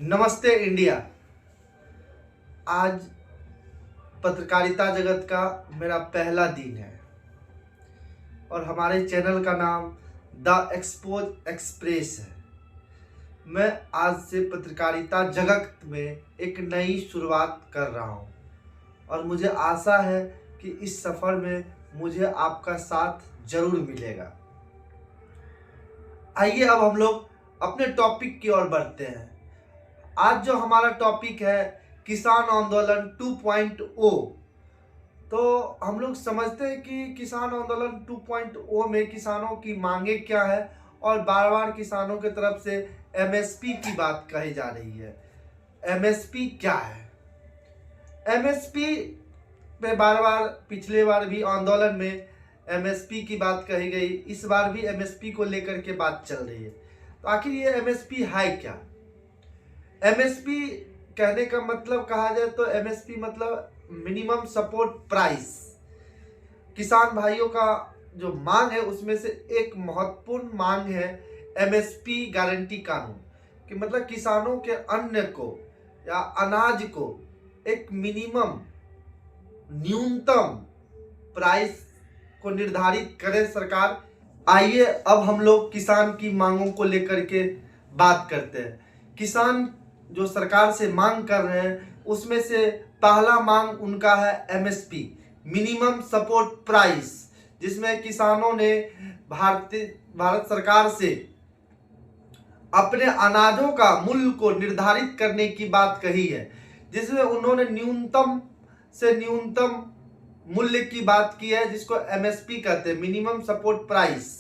नमस्ते इंडिया। आज पत्रकारिता जगत का मेरा पहला दिन है और हमारे चैनल का नाम द एक्सपोज एक्सप्रेस है। मैं आज से पत्रकारिता जगत में एक नई शुरुआत कर रहा हूं और मुझे आशा है कि इस सफ़र में मुझे आपका साथ जरूर मिलेगा। आइए अब हम लोग अपने टॉपिक की ओर बढ़ते हैं। आज जो हमारा टॉपिक है किसान आंदोलन 2.0। तो हम लोग समझते हैं कि किसान आंदोलन 2.0 में किसानों की मांगे क्या है और बार बार किसानों की तरफ से एमएसपी की बात कही जा रही है। एमएसपी क्या है? एमएसपी पे बार बार पिछले बार भी आंदोलन में एमएसपी की बात कही गई, इस बार भी एमएसपी को लेकर के बात चल रही है। तो आखिर ये एमएसपी है क्या? एमएसपी कहने का मतलब कहा जाए तो एमएसपी मतलब मिनिमम सपोर्ट प्राइस। किसान भाइयों का जो मांग है उसमें से एक महत्वपूर्ण मांग है एमएसपी गारंटी कानून, कि मतलब किसानों के अन्न को या अनाज को एक मिनिमम न्यूनतम प्राइस को निर्धारित करे सरकार। आइए अब हम लोग किसान की मांगों को लेकर के बात करते हैं। किसान जो सरकार से मांग कर रहे हैं उसमें से पहला मांग उनका है एमएसपी, मिनिमम सपोर्ट प्राइस, जिसमें किसानों ने भारत सरकार से अपने अनाजों का मूल्य को निर्धारित करने की बात कही है, जिसमें उन्होंने न्यूनतम से न्यूनतम मूल्य की बात की है, जिसको एमएसपी कहते हैं, मिनिमम सपोर्ट प्राइस।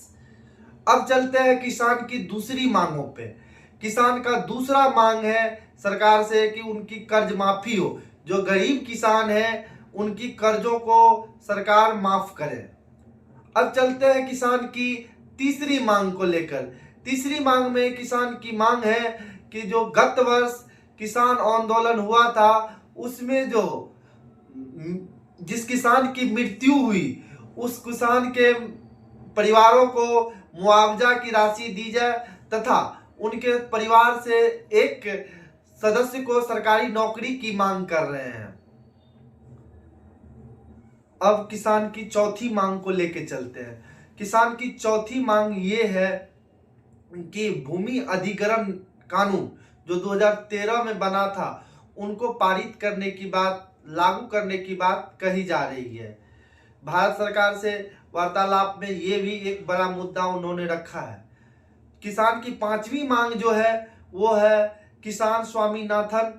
अब चलते हैं किसान की दूसरी मांगों पे। किसान का दूसरा मांग है सरकार से कि उनकी कर्ज माफी हो। जो गरीब किसान हैं उनकी कर्जों को सरकार माफ करे। अब चलते हैं किसान की तीसरी मांग को लेकर। तीसरी मांग में किसान की मांग है कि जो गत वर्ष किसान आंदोलन हुआ था उसमें जो जिस किसान की मृत्यु हुई उस किसान के परिवारों को मुआवजा की राशि दी जाए तथा उनके परिवार से एक सदस्य को सरकारी नौकरी की मांग कर रहे हैं। अब किसान की चौथी मांग को लेके चलते हैं। किसान की चौथी मांग ये है कि भूमि अधिग्रहण कानून जो 2013 में बना था उनको पारित करने की बात, लागू करने की बात कही जा रही है। भारत सरकार से वार्तालाप में ये भी एक बड़ा मुद्दा उन्होंने रखा है। किसान की पांचवी मांग जो है वो है किसान स्वामीनाथन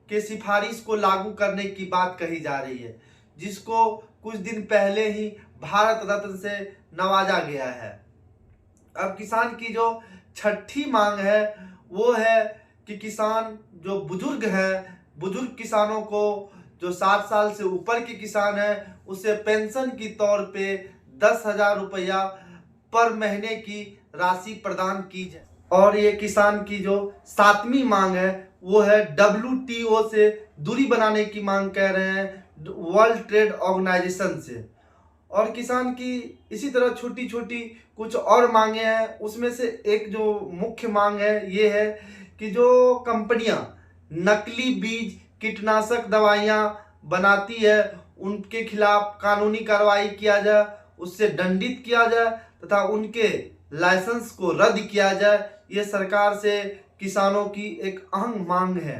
के सिफारिश को लागू करने की बात कही जा रही है, जिसको कुछ दिन पहले ही भारत रत्न से नवाजा गया है। अब किसान की जो छठी मांग है वो है कि किसान जो बुजुर्ग हैं, बुजुर्ग किसानों को जो 60 साल से ऊपर के किसान हैं उसे पेंशन की तौर पे 10,000 रुपया पर महीने की राशि प्रदान की जाए। और ये किसान की जो सातवीं मांग है वो है WTO से दूरी बनाने की मांग कर रहे हैं, वर्ल्ड ट्रेड ऑर्गेनाइजेशन से। और किसान की इसी तरह छोटी छोटी कुछ और मांगे हैं। उसमें से एक जो मुख्य मांग है ये है कि जो कंपनियां नकली बीज कीटनाशक दवाइयां बनाती है उनके खिलाफ कानूनी कार्रवाई किया जाए, उससे दंडित किया जाए तथा उनके लाइसेंस को रद्द किया जाए। ये सरकार से किसानों की एक अहम मांग है।